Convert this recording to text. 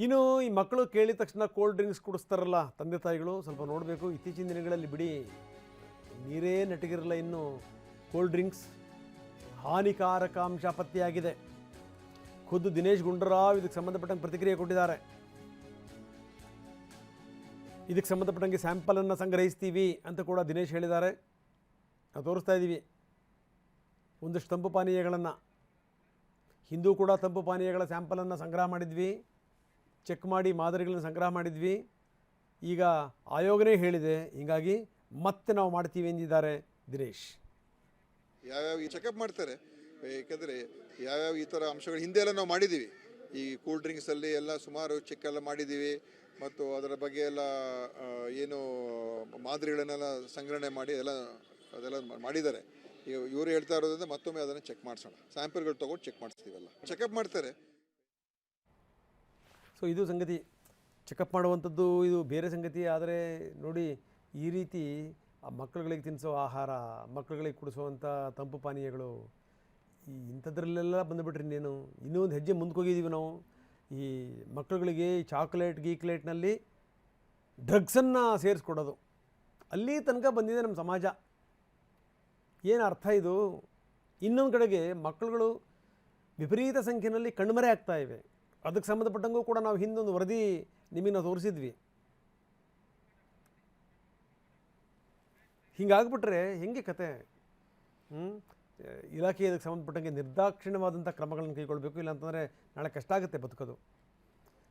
ಇನ್ನು ಈ ಮಕ್ಕಳು ಕೇಳಿದ ತಕ್ಷಣ ಕೋಲ್ಡ್ ಡ್ರಿಂಕ್ಸ್ ಕುಡಿಸ್ತಾರಲ್ಲ ತಂದೆ ತಾಯಿಗಳು, ಸ್ವಲ್ಪ ನೋಡಬೇಕು. ಇತ್ತೀಚಿನ ದಿನಗಳಲ್ಲಿ ಬಿಡಿ, ನೀರೇ ನೆಟಗಿರಲ್ಲ, ಇನ್ನು ಕೋಲ್ಡ್ ಡ್ರಿಂಕ್ಸ್ ಹಾನಿಕಾರಕ ಅಂಶ ಪತ್ತೆಯಾಗಿದೆ. ಖುದ್ದು ದಿನೇಶ್ ಗುಂಡೂರಾವ್ ಇದಕ್ಕೆ ಸಂಬಂಧಪಟ್ಟಂಗೆ ಪ್ರತಿಕ್ರಿಯೆ ಕೊಟ್ಟಿದ್ದಾರೆ. ಇದಕ್ಕೆ ಸಂಬಂಧಪಟ್ಟಂಗೆ ಸ್ಯಾಂಪಲನ್ನು ಸಂಗ್ರಹಿಸ್ತೀವಿ ಅಂತ ಕೂಡ ದಿನೇಶ್ ಹೇಳಿದ್ದಾರೆ. ನಾವು ತೋರಿಸ್ತಾ ಇದ್ದೀವಿ ಒಂದಷ್ಟು ತಂಪು ಪಾನೀಯಗಳನ್ನು. ಹಿಂದೂ ಕೂಡ ತಂಪು ಪಾನೀಯಗಳ ಸ್ಯಾಂಪಲನ್ನು ಸಂಗ್ರಹ ಮಾಡಿದ್ವಿ, ಚೆಕ್ ಮಾಡಿ ಮಾದರಿಗಳನ್ನು ಸಂಗ್ರಹ ಮಾಡಿದ್ವಿ. ಈಗ ಆಯೋಗನೇ ಹೇಳಿದೆ, ಹೀಗಾಗಿ ಮತ್ತೆ ನಾವು ಮಾಡ್ತೀವಿ ಎಂದಿದ್ದಾರೆ ದಿನೇಶ್. ಯಾವ್ಯಾವ ಈ ಚೆಕಪ್ ಮಾಡ್ತಾರೆ, ಏಕೆಂದರೆ ಯಾವ್ಯಾವ ಈ ಥರ ಅಂಶಗಳು ಹಿಂದೆ ಎಲ್ಲ ನಾವು ಮಾಡಿದ್ದೀವಿ. ಈ ಕೂಲ್ ಡ್ರಿಂಕ್ಸಲ್ಲಿ ಎಲ್ಲ ಸುಮಾರು ಚೆಕ್ ಎಲ್ಲ ಮಾಡಿದ್ದೀವಿ ಮತ್ತು ಅದರ ಬಗ್ಗೆ ಎಲ್ಲ ಏನು ಮಾದರಿಗಳನ್ನೆಲ್ಲ ಸಂಗ್ರಹಣೆ ಮಾಡಿ ಅದೆಲ್ಲ ಮಾಡಿದ್ದಾರೆ. ಈಗ ಇವರು ಹೇಳ್ತಾ ಇರೋದ್ರಿಂದ ಮತ್ತೊಮ್ಮೆ ಅದನ್ನು ಚೆಕ್ ಮಾಡಿಸೋಣ, ಸ್ಯಾಂಪಲ್ಗಳು ತೊಗೊಂಡು ಚೆಕ್ ಮಾಡಿಸ್ತೀವಲ್ಲ, ಚೆಕಪ್ ಮಾಡ್ತಾರೆ. ಸೊ ಇದು ಸಂಗತಿ, ಚೆಕಪ್ ಮಾಡುವಂಥದ್ದು ಇದು ಬೇರೆ ಸಂಗತಿ. ಆದರೆ ನೋಡಿ, ಈ ರೀತಿ ಆ ಮಕ್ಕಳುಗಳಿಗೆ ತಿನ್ನಿಸೋ ಆಹಾರ, ಮಕ್ಕಳುಗಳಿಗೆ ಕುಡಿಸೋವಂಥ ತಂಪು ಪಾನೀಯಗಳು, ಇಂಥದ್ರಲ್ಲೆಲ್ಲ ಬಂದುಬಿಟ್ರಿ ಇನ್ನೇನು. ಇನ್ನೂ ಒಂದು ಹೆಜ್ಜೆ ಮುಂದಕ್ಕೆ ಹೋಗಿದ್ದೀವಿ ನಾವು. ಈ ಮಕ್ಕಳುಗಳಿಗೆ ಚಾಕ್ಲೇಟ್ ಗೀಕ್ಲೇಟ್ನಲ್ಲಿ ಡ್ರಗ್ಸನ್ನು ಸೇರಿಸ್ಕೊಡೋದು, ಅಲ್ಲಿ ತನಕ ಬಂದಿದೆ ನಮ್ಮ ಸಮಾಜ. ಏನು ಅರ್ಥ ಇದು? ಇನ್ನೊಂದು ಕಡೆಗೆ ಮಕ್ಕಳುಗಳು ವಿಪರೀತ ಸಂಖ್ಯೆಯಲ್ಲಿ ಕಣ್ಮರೆ ಆಗ್ತಾ ಇವೆ. ಅದಕ್ಕೆ ಸಂಬಂಧಪಟ್ಟಂಗೂ ಕೂಡ ನಾವು ಹಿಂದೊಂದು ವರದಿ ನಿಮಗೆ ನಾವು ತೋರಿಸಿದ್ವಿ. ಹಿಂಗಾಗ್ಬಿಟ್ರೆ ಹೆಂಗೆ ಕತೆ? ಇಲಾಖೆ ಇದಕ್ಕೆ ಸಂಬಂಧಪಟ್ಟಂಗೆ ನಿರ್ದಾಕ್ಷಿಣ್ಯವಾದಂಥ ಕ್ರಮಗಳನ್ನು ಕೈಗೊಳ್ಳಬೇಕು, ಇಲ್ಲಾಂತಂದರೆ ನಾಳೆ ಕಷ್ಟ ಆಗುತ್ತೆ ಬದುಕೋದು.